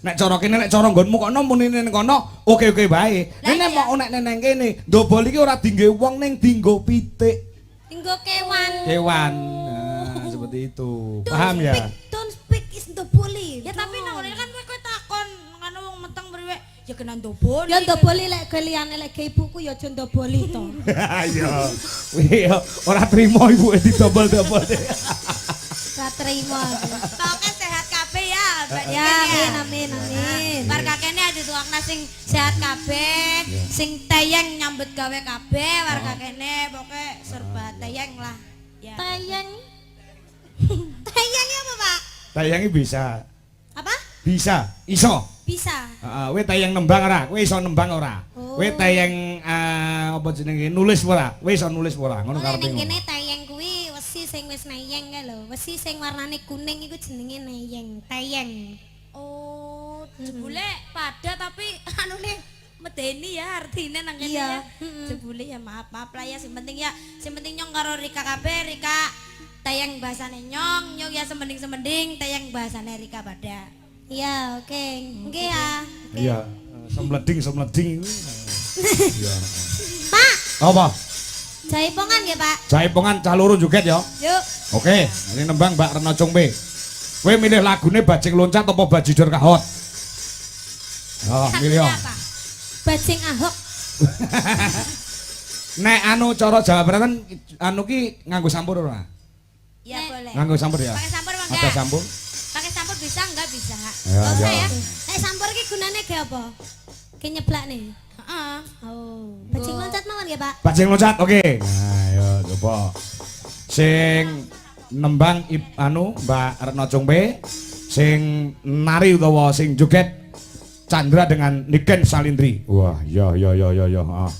Nek cara kene lek cara nggonmu kono muni ning kono oke-oke bae. Nek mau nek neng kene ndobol iki ora dinggo wong ning dinggo pitik. Dinggo kewan. Kewan. Nah, seperti itu. Paham ya? Don't speak is doboli. Ya tapi nang ngene kan kowe takon kan wong meteng priwe ya kena ndoboli. Ya doboli lek keliyane lek ke ibuku ya aja doboli to. Ayo. Wih, ora trimo ibuke didobol-dobol. Ora trimo. Toke sehat kabeh ya, Mbak Ya, Yen. amin amin. Bar kakene ada tuakna sing sehat kabeh, sing tayang nyambut gawe kabeh war kakene pokoke serba tayang lah. Ya. Tayang. Tayang apa, Pak? Tayangi bisa. Apa? Bisa, iso. Bisa. Heeh, kowe tayang nembang ora? Kowe iso nembang ora? Oh. Kowe tayang apa jenenge nulis ora? Kowe iso nulis ora? Ngono Oleh karepe ning ngono. kene tayang kuwi wesi sing wis nayang kae lho. Wesi sing warnane kuning iku jenenge nayang. Tayang. Oh, jebule pada tapi anune medeni ya artine nang kene Iya. ya. Jebule ya maaf lah ya sing penting nyong karo Rika kabeh, Rika tayang bahasane nyong ya semending tayang bahasane Rika pada. Iya, oke. Nggih ya. Iya, semleding. Iya. Pak, Apa? jaipongan nggih, Pak. Jaipongan caluru joget ya. Yuk. Oke, ini nembang Mbak Rena Congbe. Kowe milih lagune bajing loncat apa bajidor kahot? Oh, milih ya. Apa? Bajing Ahok. Nek anu cara Jawa Barat kan anu ki nganggo sampur ora? Ya boleh. Nganggo sampur ya? Pakai sampur Bang. Ada sampur? Pakai sampur bisa enggak bisa? Ya, Enggak usah ya. ya. Nek sampur ki gunane ge apa? Ki nyeblak nih. Heeh. Oh, bajing loncat mawon nggih, Pak. Bajing loncat, oke. Nah, ayo coba. Sing nembang anu Mbak Retno Congbe, sing nari utawa sing joget Chandra dengan Niken Salindri. Wah, ya. Heeh.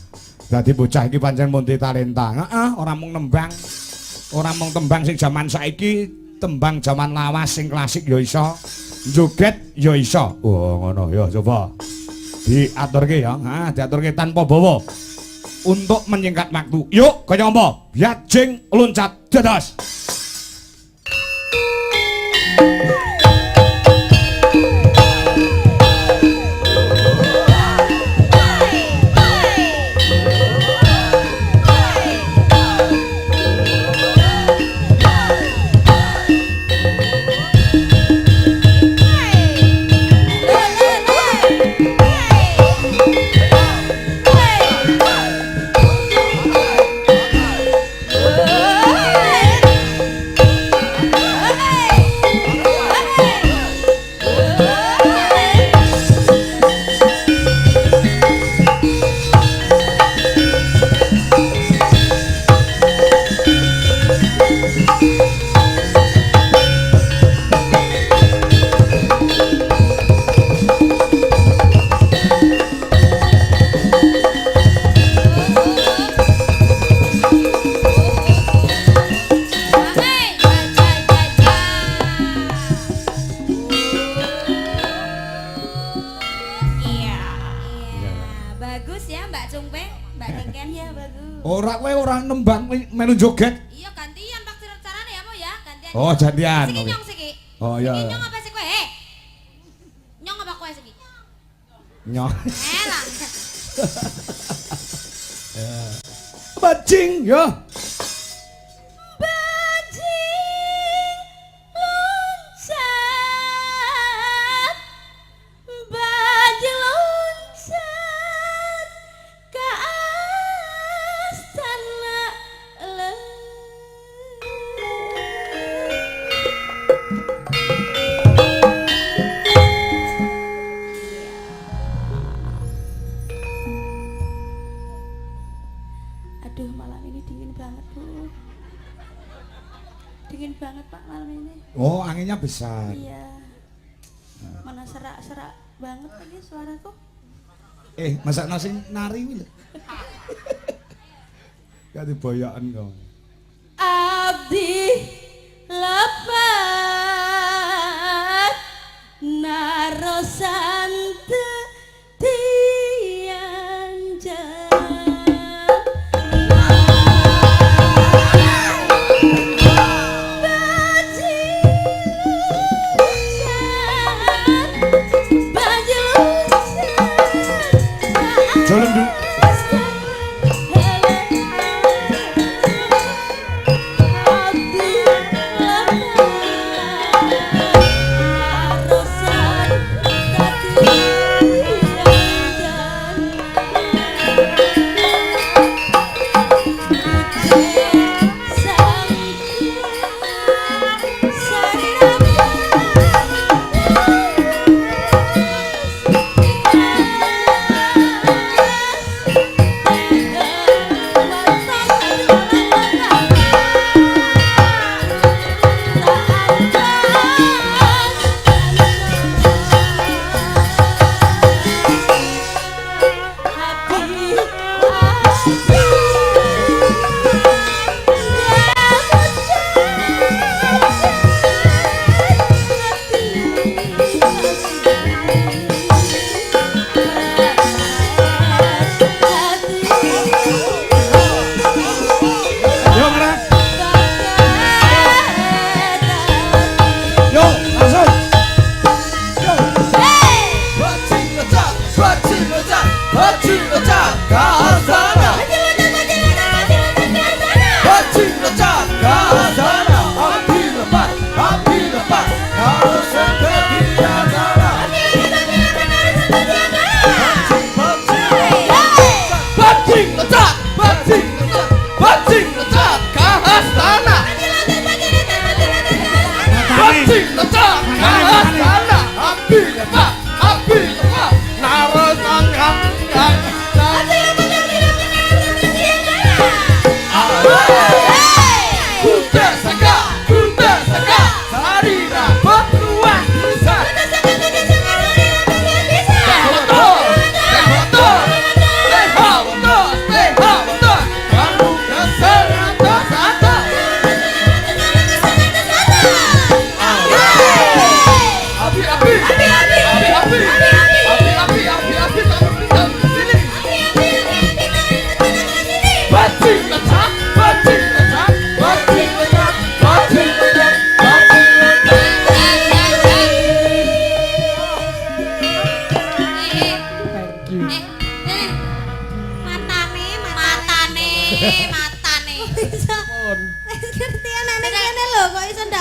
Dadi bocah iki pancen multi talenta. Heeh, ora mung nembang. Ora mung tembang sing jaman saiki, tembang jaman lawas sing klasik ya iso. Joget ya iso. Wah, ngono ya coba. Diaturke ya. Nah, diaturke tanpa bawa. Untuk menyingkat waktu. Yuk, kaya apa? Bajing loncat dados. Ora kowe ora nembang melu joget. Iya gantian pak carane ya mau ya gantian. Oh, gantian. Siki Oke. nyong siki. Oh iya. Siki nyong apa sih kowe? Nyong apa kowe siki? Nyok. Elah. Bajing ya. Bajing loncat, bajing loncat ke astana Aduh malam ini dingin banget bu. Dingin banget pak malam ini. Oh, anginnya besar. Iya. Mana serak-serak banget lagi suaraku. Masak nasi nari ini lho. Kati boyokan kau. Abdi lepat narosante tianjan. Jalan dulu.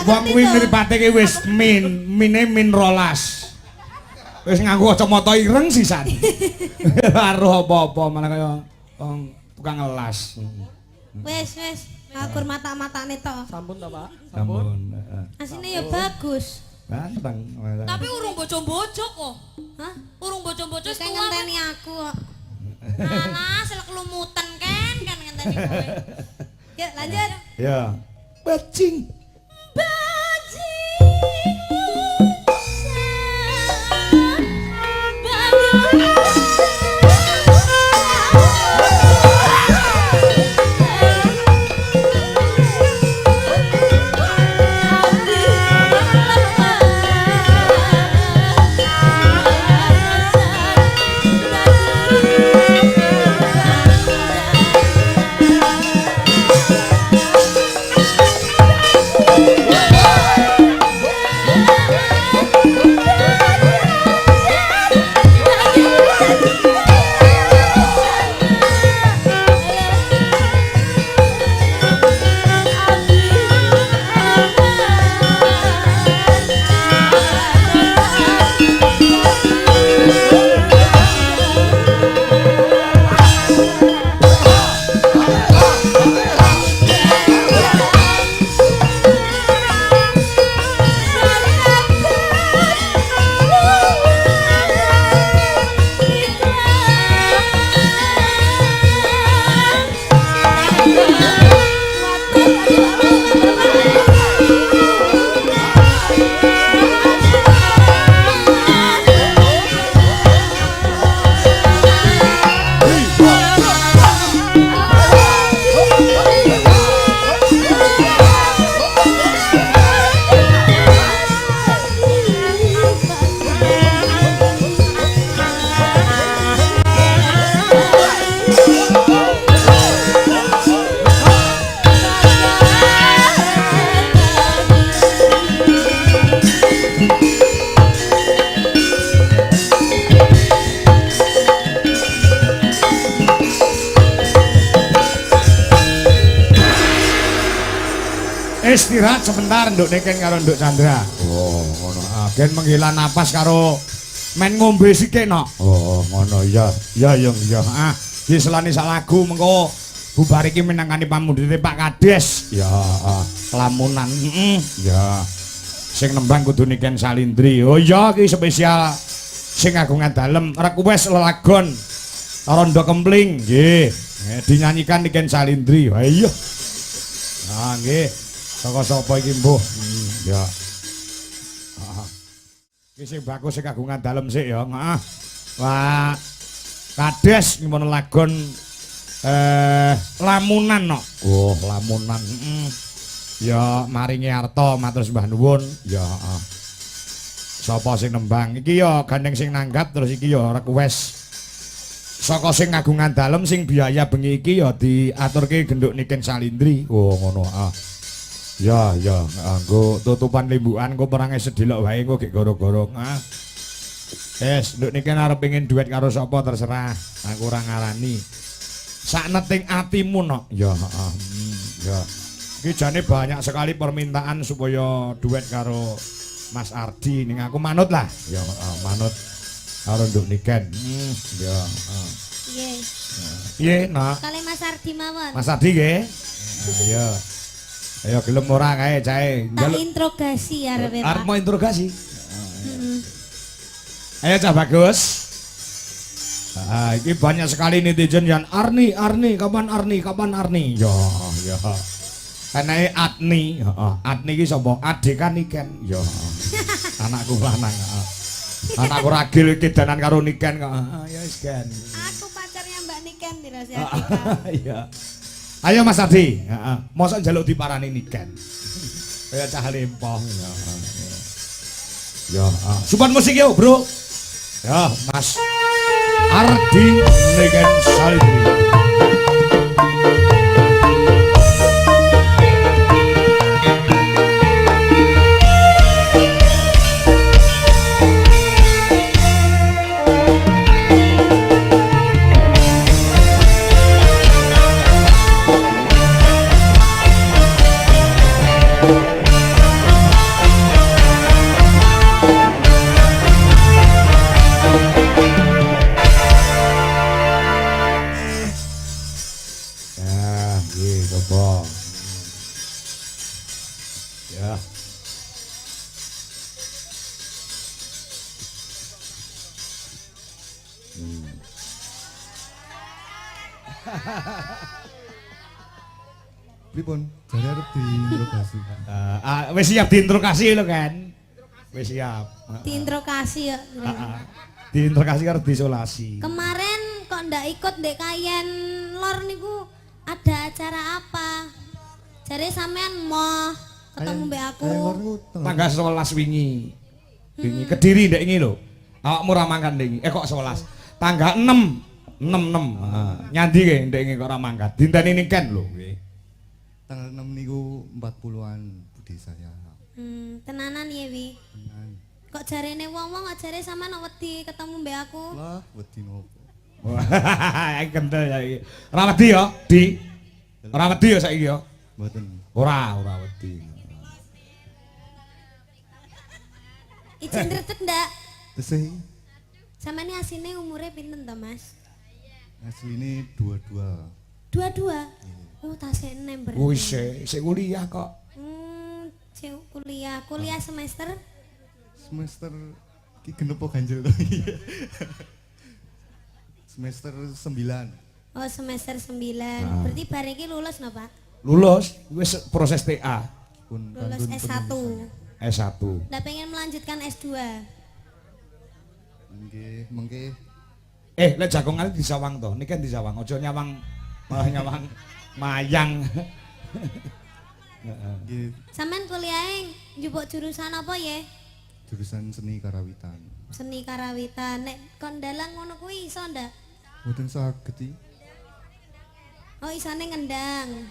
Wong kuwi mripate ki wis mine min 12. Wis nganggo kacamata ireng sisan. Karo apa-apa malah kaya tukang ngelas. Wis, ngakur mata-matane to. Sampun to, Pak? Sampun. Asine ya bagus. Ganteng. Tapi urung bojo-bojo kok. Hah? Urung bojo-bojo Wis tua. ngenteni aku kok. Alah, selek lumutan kan ngenteni kowe. Yuk lanjut. Ya. Bajing. istirahat sebentar nduk Niken karo nduk Chandra. Oh, ngono. Gen menghela napas karo men ngombe sithik nok. Oh, ngono ya. Ya, Yung, ya. Iki selani sak lagu mengko bubar iki minangkani pamundhute Pak Kades. Ya, Lamunan. ya. Sing nembang kudu Niken Salindri. Oh iya iki spesial sing agungan dalem request lelagon Rondo Kempling nggih. Dinyanyikan Niken Salindri. Ha iya. Nah nggih. Saka sapa iki mbuh? Ya. Iki sing bagus sing kagungan dalem sik ya. Heeh. Wah. Kades ngimon lagon lamunan no. Oh, lamunan. Ya maringi arta matur sembah nuwun. Ya, Sapa sing nembang iki ya gandeng sing nanggap terus iki ya request saka sing ngagungan dalem sing biaya bengi iki ya diaturke genduk Niken Salindri. Oh, ngono. Ya, ya. Nggo tutupan limbukan kok perange sedelok wae kok gek goro-goro. Yes, nduk Niken arep pengen duet karo sapa terserah. Aku ora ngarani. Sak neting atimu no. Ya, ya. Iki jane banyak sekali permintaan supaya duet karo Mas Ardi ning aku manut lah. Ya, manut karo nduk Niken. Ya, Iya. Piye, Nak? Kali Mas Ardi mawon. Mas Ardi nggih. Ayo. Ayo gelem ora kae cae. Tak interogasi arepe Pak. Arep mau interogasi. Ayo Cah Bagus. Ini banyak sekali netizen yang Arni, kapan Arni, kapan Arni? Ya, ya. Karena Adni, Adni ini sapa? Adekan Niken. Ya. Anakku lanang. Anakku ragil kedanan karo Niken kok. Ya wis kan. Aku pacarnya Mbak Niken dirasa Iya. Ayo Mas Ardi, heeh. Mosok njaluk diparani Niken. Kaya cah lempong. Ya, Supan musik yo, Bro. Ya, Mas Ardi Niken Salindri. Ya. Pripun? Jare arep diinterogasi. Wis siap diinterogasi lho kan. Wis siap. diinterogasi ya. Diinterogasi karo diisolasi. Kemarin kok ndak ikut Dek Kayen Lor niku ada acara apa? Jare sampean mau ketemu mbek aku. Tanggal 11 wingi. Wingi Kediri ndek iki lho. Awakmu ra mangkat ndek iki. Kok 11. Tanggal 6. 66. Nyandi ke ndek iki kok ora mangkat. Dinteni Niken lho. Tanggal 6 niku 40-an budi saya. Tenanan ya Wi. Tenan. Kok jarene wong-wong kok jare sampean wedi ketemu mbek aku. Lah, wedi ngopo? Wah, iki kental ya iki. Ora wedi ya, Di. Ora wedi ya saiki ya. Mboten. Ora wedi. Izin retek ndak? Tesih Sampeyan asine umure pinten to, Mas? asline 22. 22. Oh, tasih 6 berarti. Wis sik kuliah kok. Cek kuliah semester Semester iki genep apa ganjel to? Semester 9. Oh, semester 9. Berarti bare iki lulus no, Pak? Lulus wis proses TA. Pun Lulus kantun S1. S1. Ndak pengen melanjutkan S2. Nggih, mengke Lek jagongan disawang to. Niki kan disawang, aja nyawang malah nyawang mayang. nggih Sampeyan kuliahe njupuk jurusan apa ya? jurusan seni karawitan. Seni karawitan. Nek kon dalang ngono kuwi iso ndak? Mboten saged iki. Oh, isane ngendang.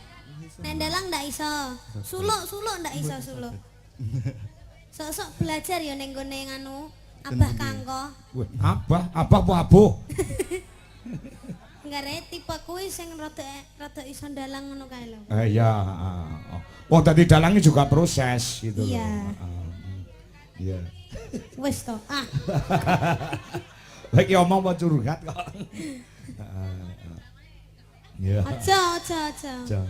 Nek dalang ndak iso. Suluk ndak iso suluk. Sok-sok belajar ya ning gone nganu Abah Kangko. Wah, abah apa abuh? Enggak tipe kuwi sing rada iso ndalang ngono kae lho. Iya, oh tadi dalangnya juga proses gitu Iya. Iya. Wis to. Ah. Lagi omong mau curhat kok. Iya. Aja. Aja.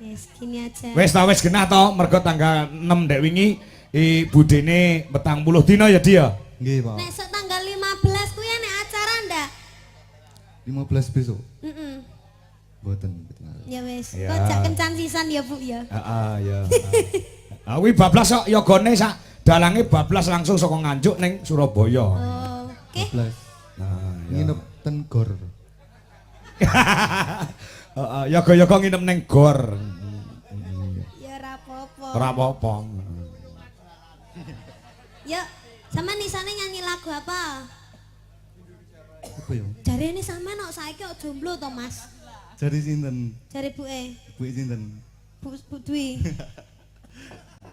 Yes, gini aja. Wis ta wis genah to mergo tanggal 6 dek wingi budene 40 dina ya dia. Nggih, Pak. Nek sok tanggal 15 kuwi nek acara ndak? 15 besok. Heeh. Mboten. Ya wis. Ya. Kok jak kencan sisan ya, Bu ya. Heeh, ya. Kuwi bablas kok yogane sak dalange bablas langsung saka Nganjuk ning Surabaya. Oh, oke. 15. Nah, Nginep ten gor. Heeh, yoga-yoga nginep ning gor. Ya ora apa-apa. Ora apa-apa. Yuk, sama nisane nyanyi lagu apa? Apa ya? Jare ini sama nok saiki kok jomblo to, Mas? Jari sinten? Jare buke, Bu sinten? Bu Dwi.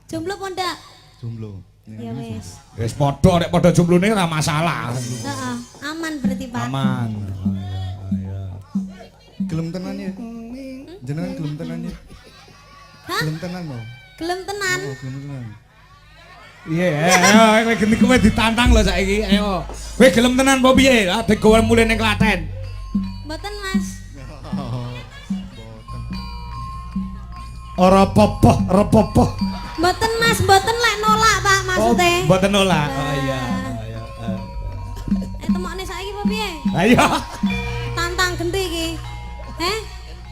Jomblo apa ndak? Jomblo. Ya wis. Wis padha nek padha jomblone ora masalah. Heeh, aman berarti, Pak. Aman. Ya. Gelem tenan ya? Jenengan gelem tenan ya? Hah? Gelem tenan lho. Gelem tenan? Oh, gelem tenan. Iya, ayo kowe geni kowe ditantang lho saiki. Ayo. Kowe gelem tenan apa piye? Adek kowe mulih ning Klaten. Mboten, Mas. Ora apa-apa, ora apa-apa. Mboten, Mas, mboten lek nolak, Pak, maksude. Mboten nolak. Oh iya, iya. Temokne saiki apa piye? Ayo. Tantang genti iki.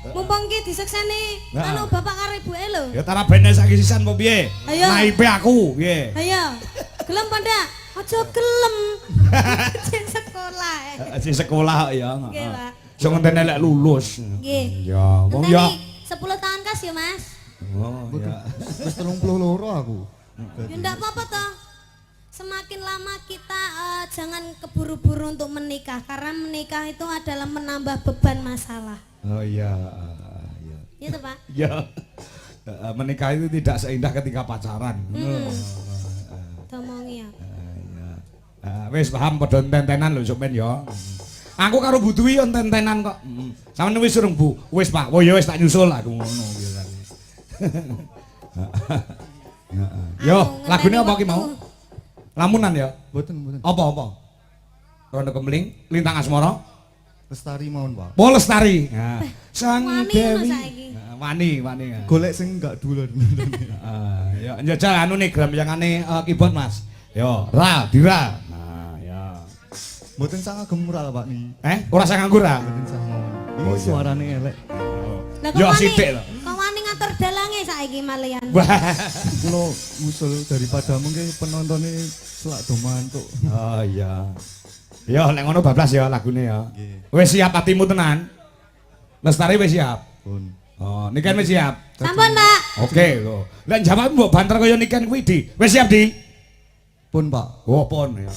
Mumpung ki disekseni Nah. anu bapak karo ibuke lho. Ya tara bene saiki sisan apa piye? Ayo. Naipe aku, piye? Ayo. Gelem apa ndak? Aja gelem. Jek sekolah. Si sekolah ya. Nggih, Pak. Sing ngenteni lek lulus. Nggih. Ya, wong ya. Ngenteni 10 tahun kas ya, Mas. Oh, ya. Wis 32 aku. Ya ndak apa-apa toh. Semakin lama kita jangan keburu-buru untuk menikah karena menikah itu adalah menambah beban masalah. Oh iya, iya. Ya toh, Pak? Ya. Menikah itu tidak seindah ketika pacaran. Domongi ya. Wis paham padha ententenan lho sampean ya. Aku karo Bu Dwi yo ententenan kok. Sampeyan wis urung Bu? Wis Pak. Oh ya wis tak nyusul aku ngono ya. Yo, lagune apa ki mau? Lamunan ya? Mboten. Apa? Rondo Kemling, Lintang Asmara, Lestari mawon, Pak. Oh Lestari. Nah, Sang Wani ngono Dewi. saiki. Nah, Wani. Golek sing enggak dulur. Ya njajal anu nih grambyangane keyboard Mas. Yo, Dira. Nah, ya. Mboten sang agem mural, Pak nih. Ora sang nganggur ah. Mboten sang mawon. Oh, Iki iya. suarane elek. Lah Yo, kok wani- sithik lho. Kok wani ngatur dalange saiki malian. Wah. Kulo usul daripada mungkin penontonnya selak do mantuk. Oh iya. Ya nek ngono bablas ya lagune ya. Nggih. Wis siap atimu tenan? Lestari wis siap. Pun. Oh, Niken wis siap. Sampun, Pak. Oke lho. Lek jawab mbok banter kaya Niken kuwi Di. Wis siap Di? Pun, Pak. Oh, pon ya.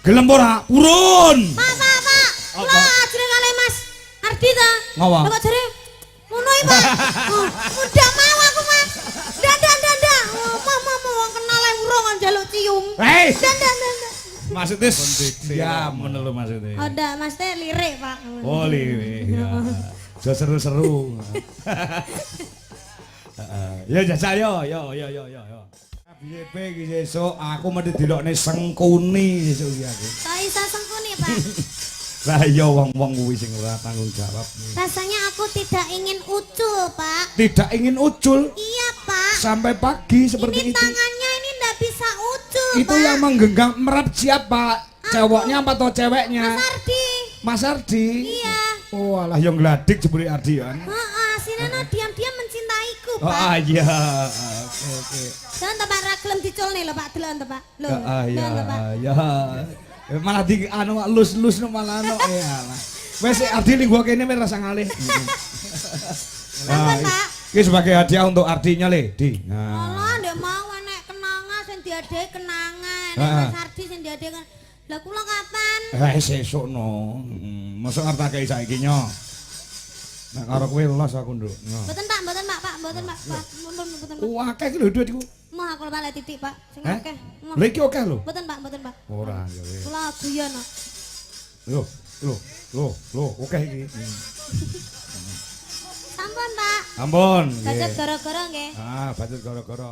Gelem ora? Urun. Pak. Apa? Kula ajeng kali Mas Ardi ta. Ngapa? Lah kok jare ngono iki, Pak. Oh, udah mau aku, Mas. Ndak. Mau wong kenal ae urung kok njaluk cium. Hei, Ndak. maksudnya ya ngono lho maksudnya. Oh, ndak, Mas teh lirik, Pak. Oh, liwe. Ya. So seru-seru. Ya jajal yo. Piye iki sesuk aku mesti dilokne sengkuni sesuk iki aku. Tak isa sengkuni, Pak. Lah iya wong-wong kuwi sing ora tanggung jawab. Rasanya aku tidak ingin ucul, Pak. Tidak ingin ucul Iya, Pak. sampai pagi seperti Ini itu. tangannya ini ndak bisa ucul, Itu Pak. yang menggenggam merap siapa? Ceweknya apa atau ceweknya? Mas Ardi. Mas Ardi. Iya. Oh alah yang gladik jebule Ardi kan. Heeh, si Nana diam-diam mencintaiku, Oh Pak. iya. Oke. Jangan tak Pak raglem diculne lho, Pak. Delok Pak. Lho. Iya. delok, Pak. Ya. Malah di anu lus-lus no malah no ya lah. Wes Ardi ning gua kene wis rasa ngalih. Sampun, Pak. Ini sebagai hadiah untuk Ardinya le, Di. Nah. Allah, ndek mau enek kenangan sing diadai kenangan. Nek Heeh. Mas Ardi sing diadai kan. Lah kula kapan? Sesuk no. Mosok arep tak kei saiki nyo. Nek karo kowe los aku nduk. Mboten, Pak. Mboten, Pak. Mboten, Pak. Wah, akeh iki lho duitku. Mau aku balik titik, Pak. Sing Hah? akeh. Lha iki akeh lho. Mboten, Pak. Ora ya wis. Kula guyon kok. Lho, Loh, oke iki. Sampun, Pak. Ampun. Bacot nggih. gara-gara nggih. Ah, bacot gara-gara.